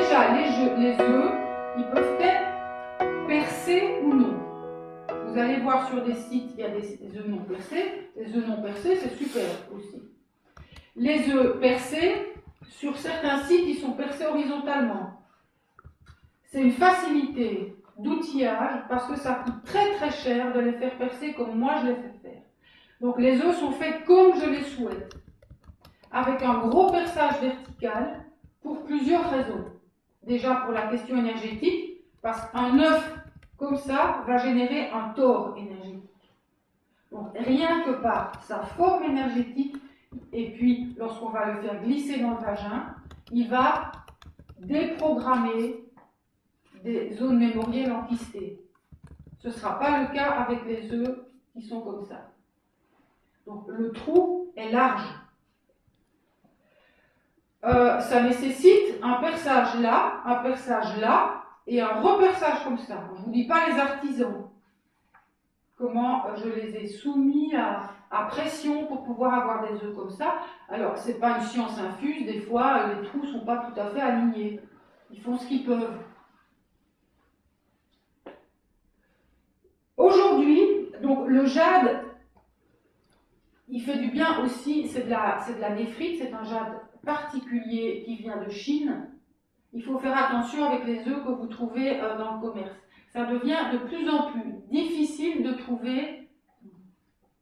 déjà, les œufs, ils peuvent être percés ou non. Vous allez voir sur des sites, il y a des œufs non percés. Les œufs non percés, c'est super aussi. Les œufs percés, sur certains sites, ils sont percés horizontalement. C'est une facilité d'outillage parce que ça coûte très très cher de les faire percer comme moi je les fais faire. Donc les œufs sont faits comme je les souhaite, avec un gros perçage vertical pour plusieurs raisons. Déjà pour la question énergétique, parce qu'un œuf comme ça va générer un tort énergétique. Donc rien que par sa forme énergétique, et puis lorsqu'on va le faire glisser dans le vagin, il va déprogrammer des zones mémorielles enquistées. Ce ne sera pas le cas avec les œufs qui sont comme ça. Donc le trou est large. Ça nécessite un perçage là et un reperçage comme ça. Je ne vous dis pas les artisans, comment je les ai soumis à pression pour pouvoir avoir des œufs comme ça. Alors, ce n'est pas une science infuse, des fois les trous ne sont pas tout à fait alignés. Ils font ce qu'ils peuvent. Aujourd'hui, donc le jade, il fait du bien aussi, c'est de la néphrite, c'est un jade particulier qui vient de Chine. Il faut faire attention avec les œufs que vous trouvez dans le commerce. Ça devient de plus en plus difficile de trouver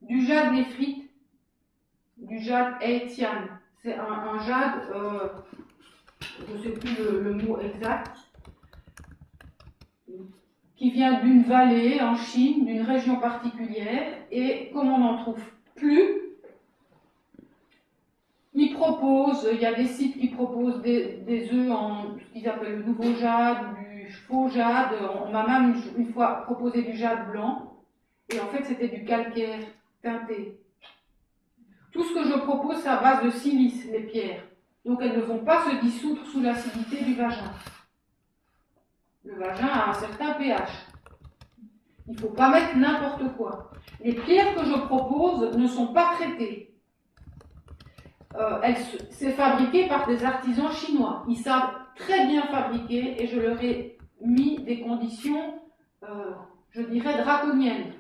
du jade néphrite, du jade haïtien. C'est un jade, je ne sais plus le mot exact, qui vient d'une vallée en Chine, d'une région particulière, et comme on n'en trouve plus, il y a des sites qui proposent des œufs en ce qu'ils appellent le nouveau jade, du faux jade. On m'a même une fois proposé du jade blanc, et en fait c'était du calcaire teinté. Tout ce que je propose, c'est à base de silice, les pierres. Donc elles ne vont pas se dissoudre sous l'acidité du vagin. Le vagin a un certain pH. Il ne faut pas mettre n'importe quoi. Les pierres que je propose ne sont pas traitées. C'est fabriqué par des artisans chinois. Ils savent très bien fabriquer et je leur ai mis des conditions, je dirais, draconiennes.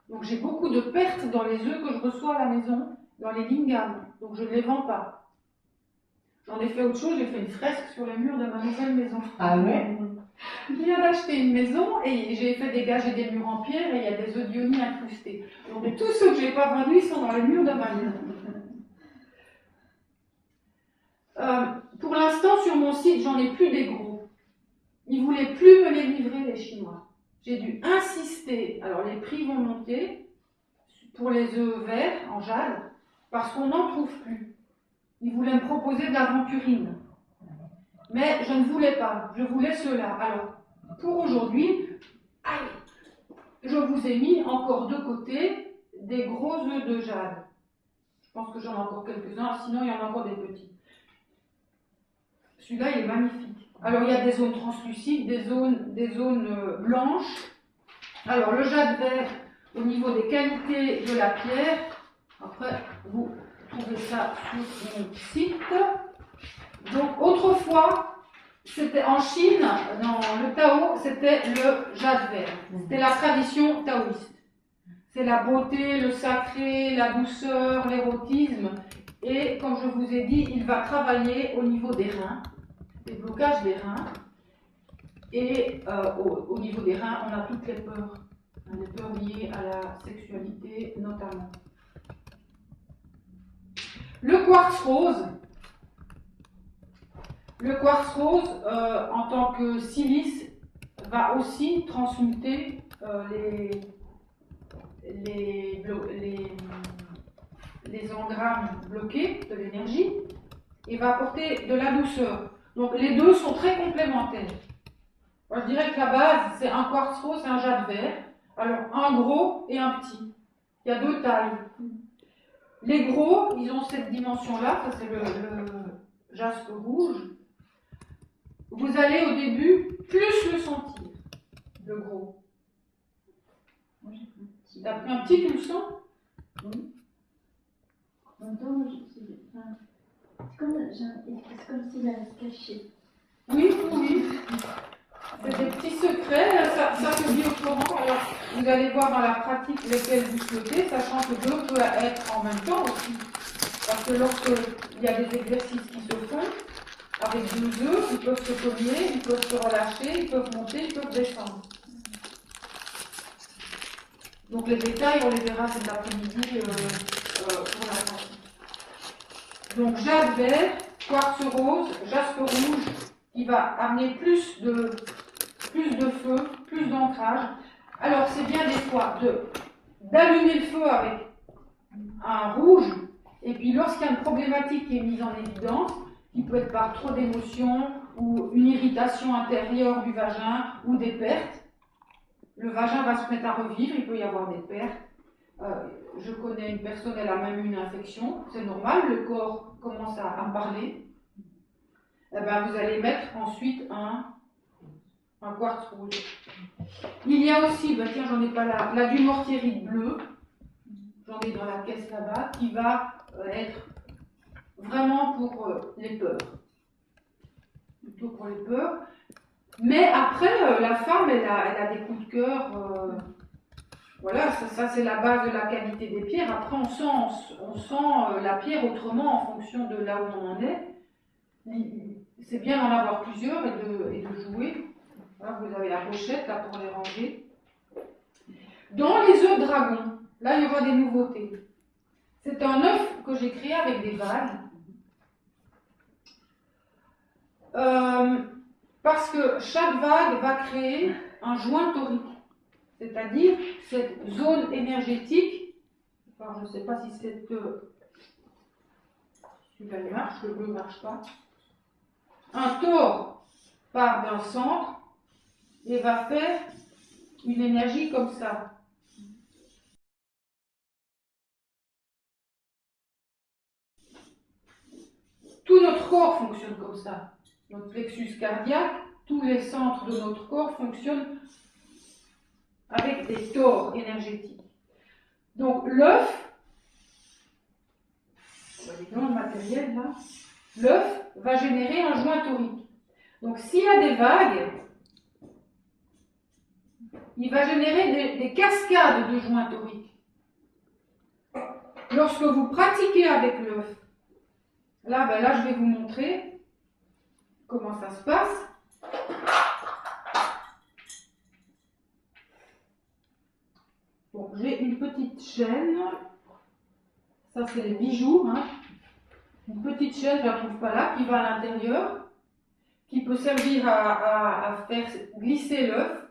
Donc j'ai beaucoup de pertes dans les œufs que je reçois à la maison, dans les lingams. Donc je ne les vends pas. J'en ai fait autre chose, j'ai fait une fresque sur les murs de ma nouvelle maison. Ah ouais? Je viens d'acheter une maison et j'ai fait dégager des murs en pierre et il y a des odionies incrustés. Donc tous ceux que je n'ai pas vendus sont dans les murs de ma maison. Pour l'instant, sur mon site, j'en ai plus des gros. Ils ne voulaient plus me les livrer, les Chinois. J'ai dû insister. Alors, les prix vont monter pour les œufs verts en jade parce qu'on n'en trouve plus. Ils voulaient me proposer de l'aventurine. Mais je ne voulais pas. Je voulais ceux-là. Alors, pour aujourd'hui, je vous ai mis encore de côté des gros œufs de jade. Je pense que j'en ai encore quelques-uns. Sinon, il y en a encore des petits. Celui-là, il est magnifique. Alors, il y a des zones translucides, des zones blanches. Alors, le jade vert, au niveau des qualités de la pierre, après, vous trouvez ça sur mon site. Donc, autrefois, c'était en Chine, dans le Tao, c'était le jade vert. C'était la tradition taoïste. C'est la beauté, le sacré, la douceur, l'érotisme. Et, comme je vous ai dit, il va travailler au niveau des reins. Les blocages des reins, et au niveau des reins, on a toutes les peurs liées à la sexualité notamment. Le quartz rose, en tant que silice, va aussi transmuter les engrammes bloqués de l'énergie et va apporter de la douceur. Donc les deux sont très complémentaires. Moi, je dirais que la base, c'est un quartz rose et un jade vert. Alors un gros et un petit. Il y a deux tailles. Les gros, ils ont cette dimension-là, ça c'est le jaspe rouge. Vous allez au début plus le sentir, le gros. T'as pris un petit, tu le sens? Oui. En même temps, c'est comme s'il allait se cacher. Oui, oui. C'est des petits secrets, ça se dit autrement. Alors, vous allez voir dans la pratique lesquels vous souhaitez, sachant que l'eau peut être en même temps aussi. Parce que lorsqu'il y a des exercices qui se font, avec 2 œufs, ils peuvent se cogner, ils peuvent se relâcher, ils peuvent monter, ils peuvent descendre. Donc les détails, on les verra cet après-midi pour la pratique. Donc jade vert, quartz rose, jaspe rouge, qui va amener plus de feu, plus d'ancrage. Alors c'est bien des fois d'allumer le feu avec un rouge, et puis lorsqu'il y a une problématique qui est mise en évidence, qui peut être par trop d'émotions ou une irritation intérieure du vagin ou des pertes, le vagin va se mettre à revivre, il peut y avoir des pertes. Je connais une personne, elle a même eu une infection, c'est normal, le corps commence à parler. Eh ben, vous allez mettre ensuite un quartz rouge. Il y a aussi, ben tiens, j'en ai pas là, la du mortierite bleu, j'en ai dans la caisse là-bas, qui va être vraiment pour les peurs. Plutôt pour les peurs. Mais après, la femme, elle a des coups de cœur. Voilà, ça c'est la base de la qualité des pierres. Après, on sent la pierre autrement en fonction de là où on en est. C'est bien d'en avoir plusieurs et de jouer. Voilà, vous avez la pochette là pour les ranger. Dans les œufs de dragon, là il y aura des nouveautés. C'est un œuf que j'ai créé avec des vagues. Parce que chaque vague va créer un joint torique. C'est-à-dire cette zone énergétique, alors je ne sais pas si celui-là marche, le bleu ne marche pas. Un tore part d'un centre et va faire une énergie comme ça. Tout notre corps fonctionne comme ça. Notre plexus cardiaque, tous les centres de notre corps fonctionnent avec des tores énergétiques. Donc l'œuf, on va dire dans le matériel là, l'œuf va générer un joint torique. Donc s'il y a des vagues, il va générer des cascades de joints toriques. Lorsque vous pratiquez avec l'œuf, là je vais vous montrer comment ça se passe. Bon, j'ai une petite chaîne, ça c'est les bijoux, hein. Une petite chaîne, je ne la trouve pas là, qui va à l'intérieur, qui peut servir à faire glisser l'œuf.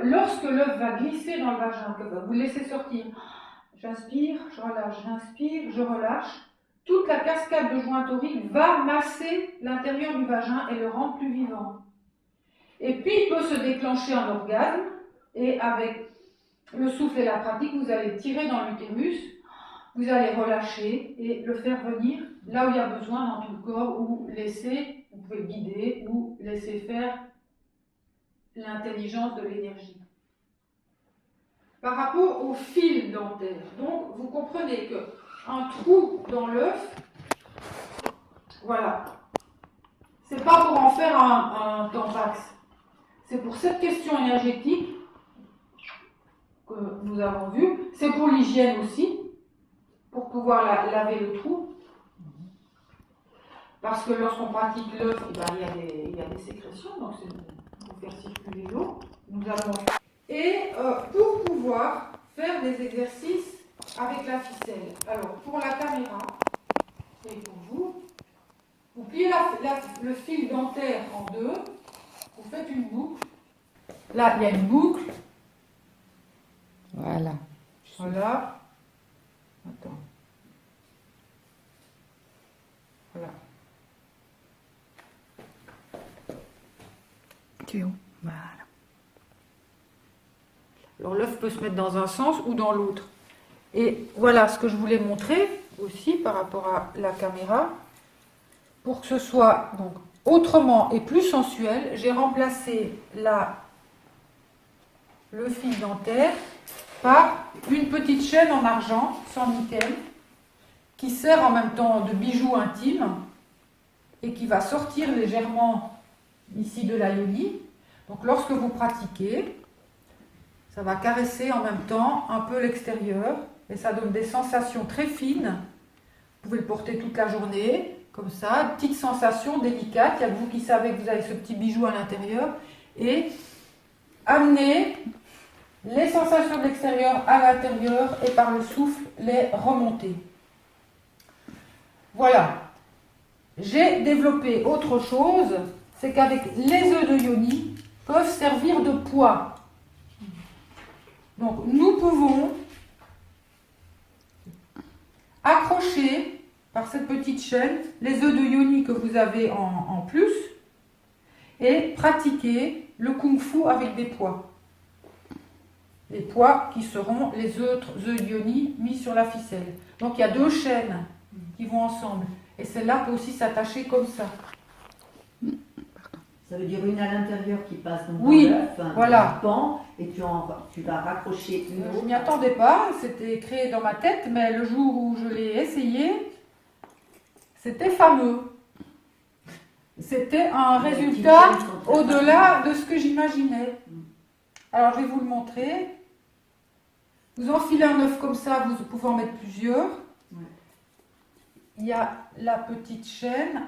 Lorsque l'œuf va glisser dans le vagin, que vous le laissez sortir, j'inspire, je relâche, j'inspire, je relâche, toute la cascade de joints toriques va masser l'intérieur du vagin et le rendre plus vivant. Et puis il peut se déclencher un orgasme, et avec le souffle et la pratique, vous allez tirer dans l'utérus, vous allez relâcher et le faire venir là où il y a besoin dans tout le corps, ou laisser, vous pouvez guider, ou laisser faire l'intelligence de l'énergie. Par rapport au fil dentaire, donc vous comprenez qu'un trou dans l'œuf, voilà, c'est pas pour en faire un tampax, c'est pour cette question énergétique que nous avons vue, c'est pour l'hygiène aussi, pour pouvoir laver le trou, parce que lorsqu'on pratique l'œuf, il y a des sécrétions, donc c'est pour faire circuler l'eau. Et pour pouvoir faire des exercices avec la ficelle. Alors, pour la caméra, et pour vous, vous pliez le fil dentaire en deux, vous faites une boucle. Là, il y a une boucle. Voilà. Voilà. Attends. Voilà. Tu es où? Voilà. Alors l'œuf peut se mettre dans un sens ou dans l'autre. Et voilà ce que je voulais montrer aussi par rapport à la caméra. Pour que ce soit donc autrement et plus sensuel, j'ai remplacé le fil dentaire par une petite chaîne en argent sans nickel qui sert en même temps de bijou intime. et qui va sortir légèrement ici de la yoni. Donc lorsque vous pratiquez, ça va caresser en même temps un peu l'extérieur et ça donne des sensations très fines. Vous pouvez le porter toute la journée, comme ça, petite sensation délicate. Il y a que vous qui savez que vous avez ce petit bijou à l'intérieur. Et amenez les sensations de l'extérieur à l'intérieur et par le souffle les remonter. Voilà. J'ai développé autre chose, c'est qu'avec les œufs de yoni peuvent servir de poids. Donc nous pouvons accrocher par cette petite chaîne les œufs de yoni que vous avez en plus et pratiquer le kung-fu avec des poids. Les poids qui seront les autres œufs de yoni mis sur la ficelle. Donc il y a deux chaînes qui vont ensemble. Et celle-là peut aussi s'attacher comme ça. Ça veut dire une à l'intérieur qui passe dans oui, l'œuf, voilà. Pan, et tu vas raccrocher une autre. Je ne m'y attendais pas, c'était créé dans ma tête, mais le jour où je l'ai essayé, c'était fameux. C'était un résultat au-delà de ce que j'imaginais. Alors je vais vous le montrer. Vous enfilez un œuf comme ça, vous pouvez en mettre plusieurs. Ouais. Il y a la petite chaîne.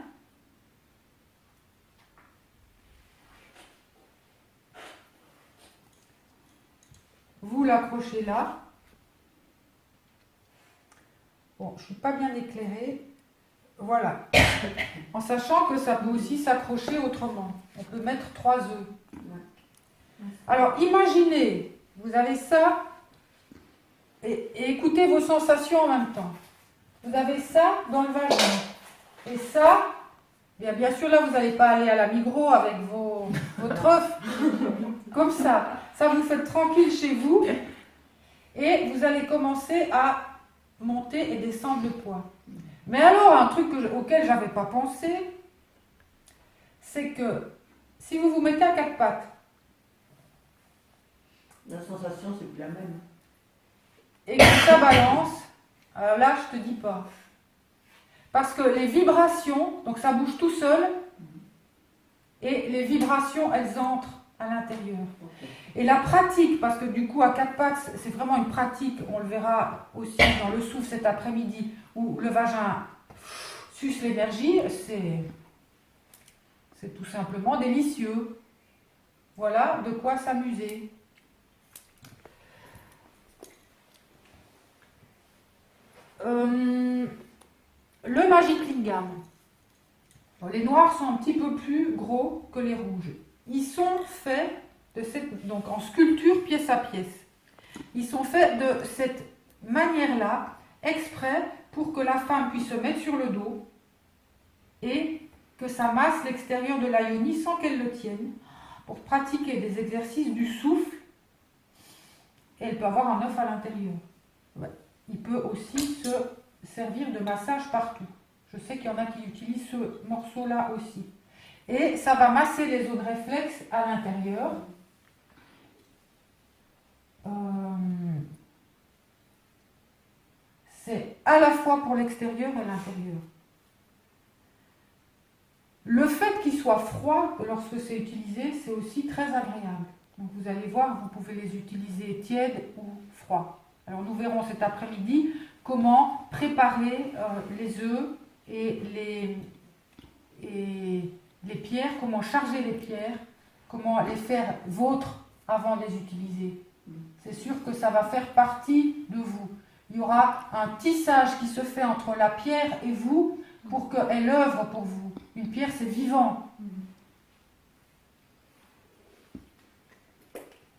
Vous l'accrochez là. Bon, je ne suis pas bien éclairée. Voilà. En sachant que ça peut aussi s'accrocher autrement. On peut mettre 3 œufs. Alors, imaginez, vous avez ça et écoutez vos sensations en même temps. Vous avez ça dans le vagin. Et ça, bien sûr, là, vous n'allez pas aller à la Migros avec votre œuf. Comme ça. Ça, vous faites tranquille chez vous. Et vous allez commencer à monter et descendre le poids. Mais alors, un truc auquel je n'avais pas pensé, c'est que si vous vous mettez à 4 pattes, la sensation, c'est plus la même. Et que ça balance, là, je ne te dis pas. Parce que les vibrations, donc ça bouge tout seul, et les vibrations, elles entrent à l'intérieur. Et la pratique, parce que du coup, à 4 pattes, c'est vraiment une pratique, on le verra aussi dans le souffle cet après-midi, où le vagin suce l'énergie, c'est tout simplement délicieux. Voilà de quoi s'amuser. Le Magic Lingam. Les noirs sont un petit peu plus gros que les rouges. Ils sont faits donc en sculpture pièce à pièce. Ils sont faits de cette manière-là, exprès pour que la femme puisse se mettre sur le dos et que ça masse l'extérieur de la yoni sans qu'elle le tienne, pour pratiquer des exercices du souffle. Et elle peut avoir un œuf à l'intérieur. Ouais. Il peut aussi se servir de massage partout. Je sais qu'il y en a qui utilisent ce morceau-là aussi. Et ça va masser les zones réflexes à l'intérieur. C'est à la fois pour l'extérieur et l'intérieur. Le fait qu'il soit froid lorsque c'est utilisé, c'est aussi très agréable. Donc vous allez voir, vous pouvez les utiliser tièdes ou froids. Alors nous verrons cet après-midi comment préparer les œufs et les pierres, comment charger les pierres, comment les faire vôtres avant de les utiliser. C'est sûr que ça va faire partie de vous. Il y aura un tissage qui se fait entre la pierre et vous pour qu'elle œuvre pour vous. Une pierre, c'est vivant.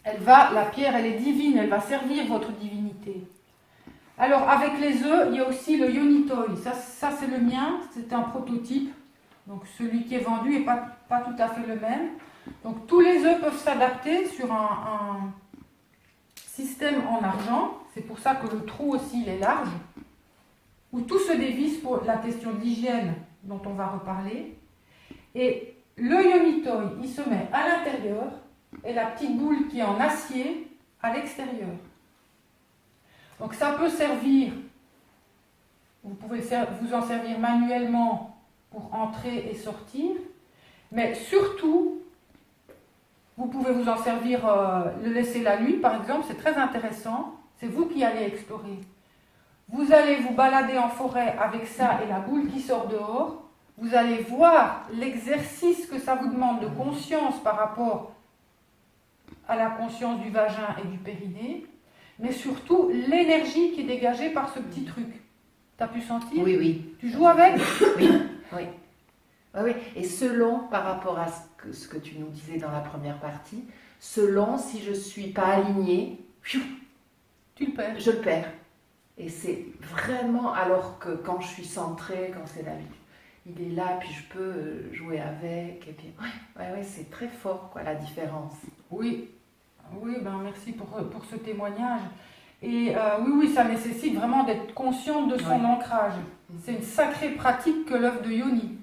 La pierre, elle est divine, elle va servir votre divinité. Alors, avec les œufs, il y a aussi le Yonitoy. Ça c'est le mien, c'est un prototype. Donc, celui qui est vendu n'est pas tout à fait le même. Donc, tous les œufs peuvent s'adapter sur un système en argent. C'est pour ça que le trou aussi, il est large. Où tout se dévisse pour la question d'hygiène dont on va reparler. Et le Yonitoy, il se met à l'intérieur et la petite boule qui est en acier à l'extérieur. Donc ça peut servir, vous pouvez vous en servir manuellement pour entrer et sortir. Mais surtout, vous pouvez vous en servir, le laisser la nuit par exemple, c'est très intéressant. C'est vous qui allez explorer. Vous allez vous balader en forêt avec ça et la boule qui sort dehors. Vous allez voir l'exercice que ça vous demande de conscience par rapport à la conscience du vagin et du périnée, mais surtout l'énergie qui est dégagée par ce petit truc. Tu as pu sentir? Oui, oui. Tu joues avec? Oui, oui. Oui, oui. Et selon, par rapport à ce que tu nous disais dans la première partie, selon si je ne suis pas alignée, Tu le perds. je le perds. Et c'est vraiment, alors que quand je suis centrée, quand c'est la vie, il est là, puis je peux jouer avec. Et puis, ouais, c'est très fort, quoi, la différence. Oui, oui, ben merci pour ce témoignage. Et oui, ça nécessite vraiment d'être consciente de son ancrage. C'est une sacrée pratique que l'œuvre de Yoni.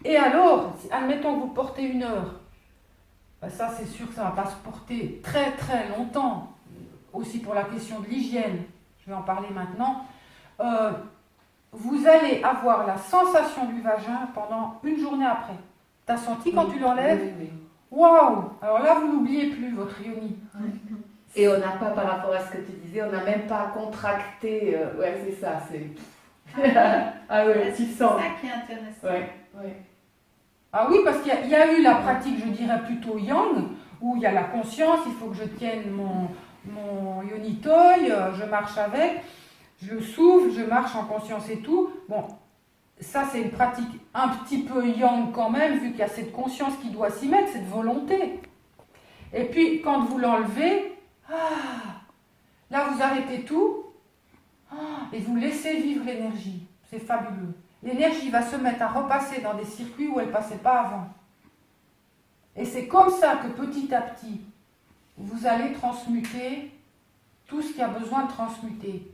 Et alors, admettons que vous portez 1 heure, ben ça c'est sûr que ça ne va pas se porter très très longtemps. Aussi pour la question de l'hygiène, je vais en parler maintenant. Vous allez avoir la sensation du vagin pendant 1 journée après. Tu as senti quand tu l'enlèves? Oui. Waouh! Alors là, vous n'oubliez plus votre yoni. Et on n'a pas, par rapport à ce que tu disais, on n'a même pas contracté. Ouais, c'est ça. C'est... ah ouais, tu sens. C'est ça qui est intéressant. Ouais. Ah oui, parce qu'il y a eu la pratique, je dirais plutôt yang, où il y a la conscience, il faut que je tienne mon yoni toy, je marche avec, je le souffle, je marche en conscience et tout. Bon, ça c'est une pratique un petit peu yang quand même, vu qu'il y a cette conscience qui doit s'y mettre, cette volonté. Et puis quand vous l'enlevez, là vous arrêtez tout et vous laissez vivre l'énergie. C'est fabuleux. L'énergie va se mettre à repasser dans des circuits où elle ne passait pas avant. Et c'est comme ça que petit à petit, vous allez transmuter tout ce qui a besoin de transmuter.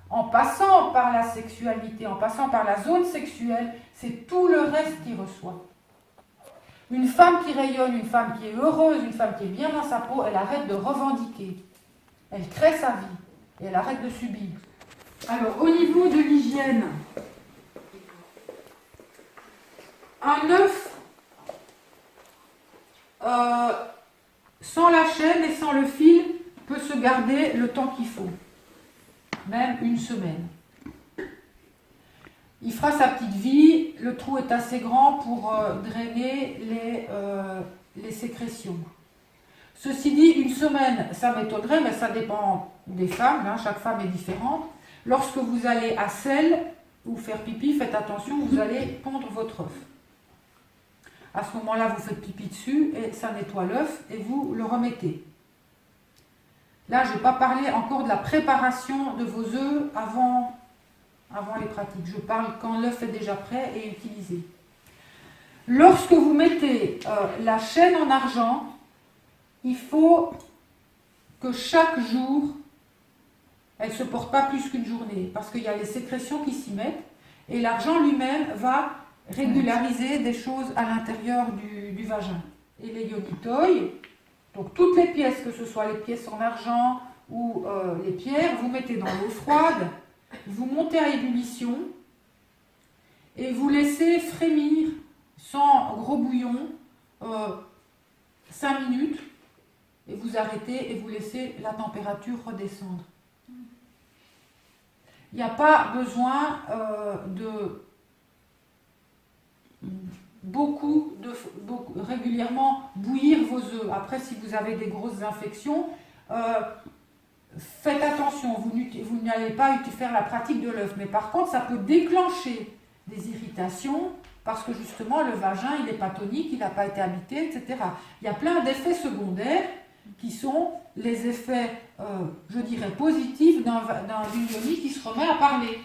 En passant par la sexualité, en passant par la zone sexuelle, c'est tout le reste qui reçoit. Une femme qui rayonne, une femme qui est heureuse, une femme qui est bien dans sa peau, elle arrête de revendiquer. Elle crée sa vie et elle arrête de subir. Alors, au niveau de l'hygiène, un œuf sans la chaîne et sans le fil peut se garder le temps qu'il faut, même 1 semaine. Il fera sa petite vie, le trou est assez grand pour drainer les sécrétions. Ceci dit, 1 semaine, ça m'étonnerait, mais ça dépend des femmes, chaque femme est différente. Lorsque vous allez à selle ou faire pipi, faites attention, vous allez pondre votre œuf. À ce moment-là, vous faites pipi dessus et ça nettoie l'œuf et vous le remettez. Là, je ne vais pas parler encore de la préparation de vos œufs avant les pratiques. Je parle quand l'œuf est déjà prêt et utilisé. Lorsque vous mettez la chaîne en argent, il faut que chaque jour, elle ne se porte pas plus qu'1 journée, parce qu'il y a les sécrétions qui s'y mettent, et l'argent lui-même va régulariser des choses à l'intérieur du vagin. Et les yoni-toy, donc toutes les pièces, que ce soit les pièces en argent ou les pierres, vous mettez dans l'eau froide, vous montez à ébullition et vous laissez frémir sans gros bouillon 5 minutes et vous arrêtez et vous laissez la température redescendre. Il n'y a pas besoin de régulièrement bouillir vos œufs. Après, si vous avez des grosses infections, faites attention, vous n'allez pas faire la pratique de l'œuf. Mais par contre, ça peut déclencher des irritations parce que justement, le vagin, il n'est pas tonique, il n'a pas été habité, etc. Il y a plein d'effets secondaires qui sont les effets, je dirais, positifs d'une yoni qui se remet à parler.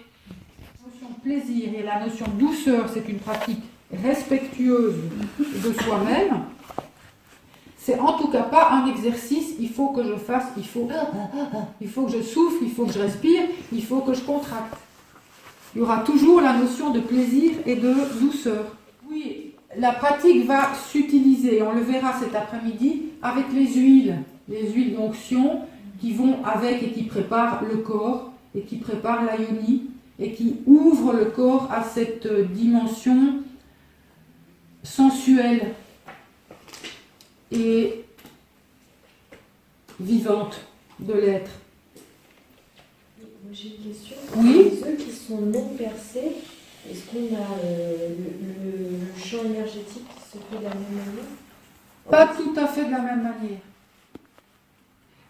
La notion de plaisir et la notion de douceur, c'est une pratique respectueuse de soi-même. C'est en tout cas pas un exercice, il faut que je fasse, il faut que je souffle, il faut que je respire, il faut que je contracte. Il y aura toujours la notion de plaisir et de douceur. Oui, la pratique va s'utiliser, on le verra cet après-midi, avec les huiles d'onction qui vont avec et qui préparent le corps et qui préparent la yoni et qui ouvre le corps à cette dimension sensuelle et vivante de l'être. Moi, j'ai une question. Oui. Les œufs qui sont non percés, est-ce qu'on a le champ énergétique qui se fait de la même manière? Pas tout à fait de la même manière.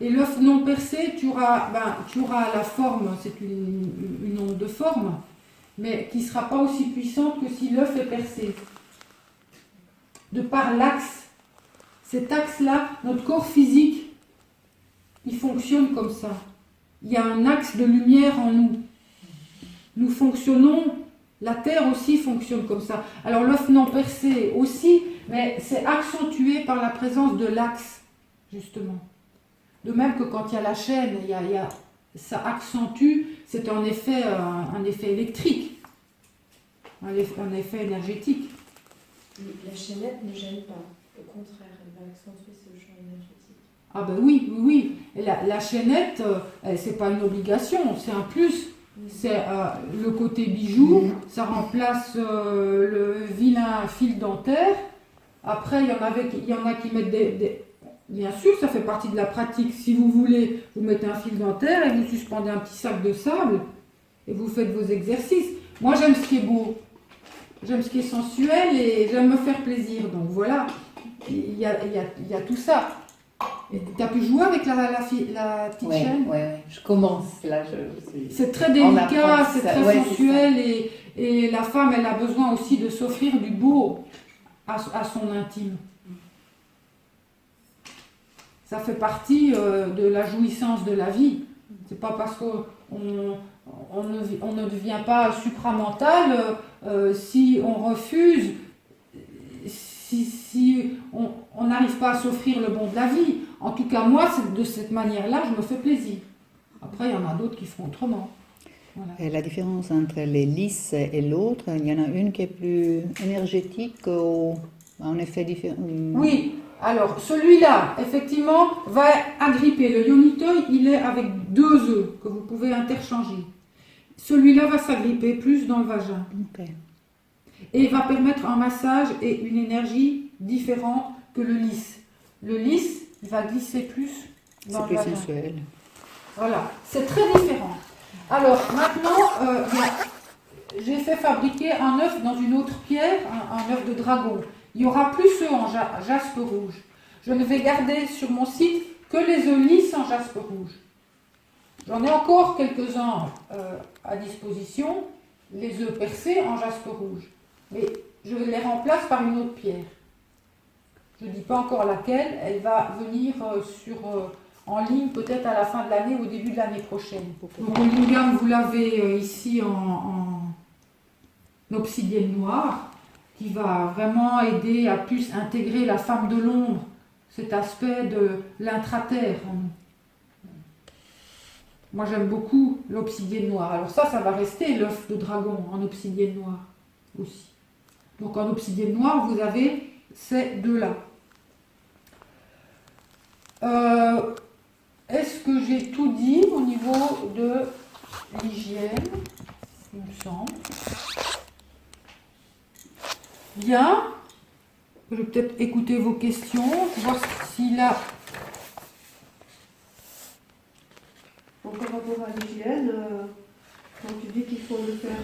Et l'œuf non percé, tu auras la forme, c'est une onde de forme, mais qui ne sera pas aussi puissante que si l'œuf est percé. De par l'axe. Cet axe-là, notre corps physique, il fonctionne comme ça. Il y a un axe de lumière en nous. Nous fonctionnons, la Terre aussi fonctionne comme ça. Alors l'œuf non percé aussi, mais c'est accentué par la présence de l'axe, justement. De même que quand il y a la chaîne, ça accentue, c'est un effet électrique, un effet énergétique. La chaînette ne gêne pas. Au contraire, elle va accentuer ce champ énergétique. Ah ben oui. Et la chaînette, c'est pas une obligation, c'est un plus. C'est le côté bijou, ça remplace le vilain fil dentaire. Après, il y en a qui mettent Bien sûr, ça fait partie de la pratique. Si vous voulez, vous mettez un fil dentaire et vous suspendez un petit sac de sable et vous faites vos exercices. Moi, j'aime ce qui est beau. J'aime ce qui est sensuel et j'aime me faire plaisir. Donc voilà, il y a tout ça. Tu as pu jouer avec la petite chaîne? Oui, je commence là. C'est très délicat, c'est ça. très sensuel et la femme, elle a besoin aussi de s'offrir du beau à son intime. Ça fait partie de la jouissance de la vie. C'est pas parce qu'on ne devient pas supramental si on refuse, si on n'arrive pas à s'offrir le bon de la vie. En tout cas, moi, de cette manière-là, je me fais plaisir. Après, il y en a d'autres qui font autrement. Voilà. Et la différence entre les lisses et l'autre, il y en a une qui est plus énergétique ou en effet différent. Oui, alors celui-là, effectivement, va agripper. Le yonitoi, il est avec 2 œufs que vous pouvez interchanger. Celui-là va s'agripper plus dans le vagin. Okay. Et va permettre un massage et une énergie différente que le lisse. Le lisse, il va glisser plus dans le vagin. C'est plus sensuel. Voilà, c'est très différent. Alors maintenant, j'ai fait fabriquer un œuf dans une autre pierre, un œuf de dragon. Il y aura plus œufs en jaspe rouge. Je ne vais garder sur mon site que les œufs lisses en jaspe rouge. J'en ai encore quelques-uns à disposition, les œufs percés en jaspe rouge. Mais je les remplace par une autre pierre. Je ne dis pas encore laquelle, elle va venir en ligne peut-être à la fin de l'année ou au début de l'année prochaine. Donc le lingam, vous l'avez ici en obsidienne noire, qui va vraiment aider à plus intégrer la femme de l'ombre, cet aspect de l'intraterre en nous. Moi j'aime beaucoup l'obsidienne noire. Alors ça va rester l'œuf de dragon en obsidienne noire aussi. Donc en obsidienne noire, vous avez ces deux-là. Est-ce que j'ai tout dit au niveau de l'hygiène? Il me semble. Bien. Je vais peut-être écouter vos questions, voir si là... Donc par rapport à l'hygiène, quand tu dis qu'il faut le faire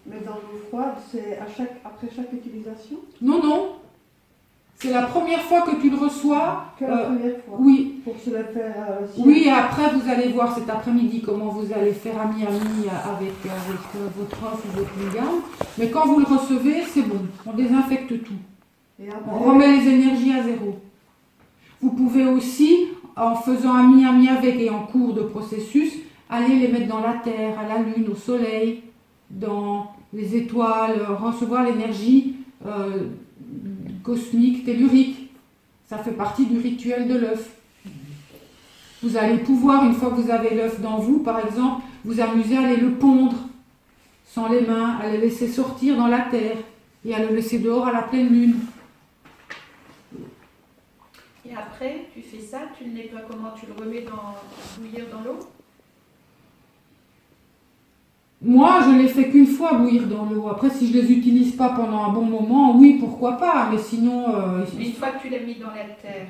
mettre dans l'eau froide, c'est après chaque utilisation? Non. C'est la première fois que tu le reçois. Que la première fois? Oui. Pour se le faire... Oui, et après vous allez voir cet après-midi comment vous allez faire ami-ami avec votre œuf ou votre lingam. Mais quand vous le recevez, c'est bon. On désinfecte tout. Et après... On remet les énergies à zéro. Vous pouvez aussi, en faisant ami-ami avec et en cours de processus, aller les mettre dans la terre, à la lune, au soleil, dans les étoiles, recevoir l'énergie cosmique, tellurique. Ça fait partie du rituel de l'œuf. Vous allez pouvoir, une fois que vous avez l'œuf dans vous, par exemple, vous amuser à aller le pondre sans les mains, à le laisser sortir dans la terre et à le laisser dehors à la pleine lune. Et après, tu fais ça, tu le nettoies comment? Tu le remets bouillir dans l'eau? Moi, je les fais qu'une fois bouillir dans l'eau. Après, si je les utilise pas pendant un bon moment, oui, pourquoi pas. Mais sinon, Une fois que tu l'as mis dans la terre,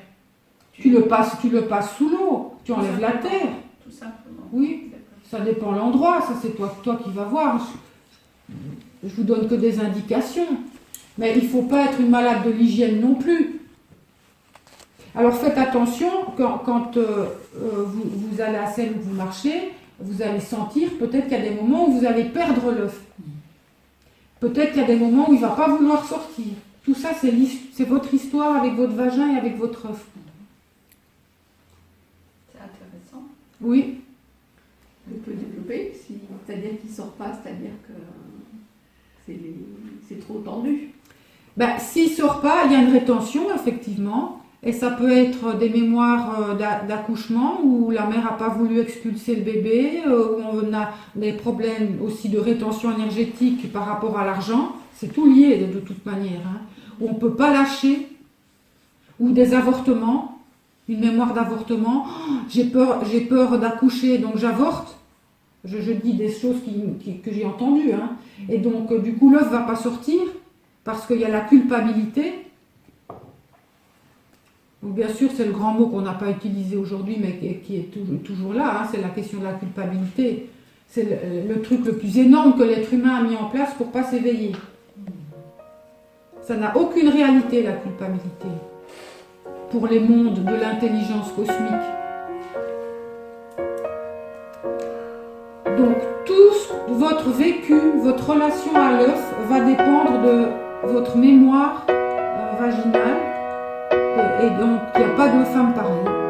tu le passes sous l'eau. Tu enlèves la terre. tout simplement. Oui, D'accord. ça dépend de l'endroit. Ça, c'est toi qui vas voir. Je vous donne que des indications. Mais il ne faut pas être une malade de l'hygiène non plus. Alors faites attention, quand vous allez à scène ou vous marchez, vous allez sentir peut-être qu'il y a des moments où vous allez perdre l'œuf. Peut-être qu'il y a des moments où il ne va pas vouloir sortir. Tout ça, c'est votre histoire avec votre vagin et avec votre œuf. C'est intéressant. Oui. On peut développer, c'est-à-dire qu'il ne sort pas, c'est-à-dire que c'est trop tendu. Ben, s'il ne sort pas, il y a une rétention, effectivement. Et ça peut être des mémoires d'accouchement où la mère n'a pas voulu expulser le bébé, où on a des problèmes aussi de rétention énergétique par rapport à l'argent. C'est tout lié de toute manière. Hein. Où on ne peut pas lâcher. Ou des avortements. Une mémoire d'avortement. Oh, j'ai peur d'accoucher, donc j'avorte. Je dis des choses que j'ai entendues. Hein. Et donc, du coup, l'œuf ne va pas sortir parce qu'il y a la culpabilité. Donc, bien sûr, c'est le grand mot qu'on n'a pas utilisé aujourd'hui, mais qui est toujours là. Hein. C'est la question de la culpabilité. C'est le truc le plus énorme que l'être humain a mis en place pour ne pas s'éveiller. Ça n'a aucune réalité, la culpabilité, pour les mondes de l'intelligence cosmique. Donc, tout votre vécu, votre relation à l'œuf va dépendre de votre mémoire vaginale. Et donc, il n'y a pas de femme pareille.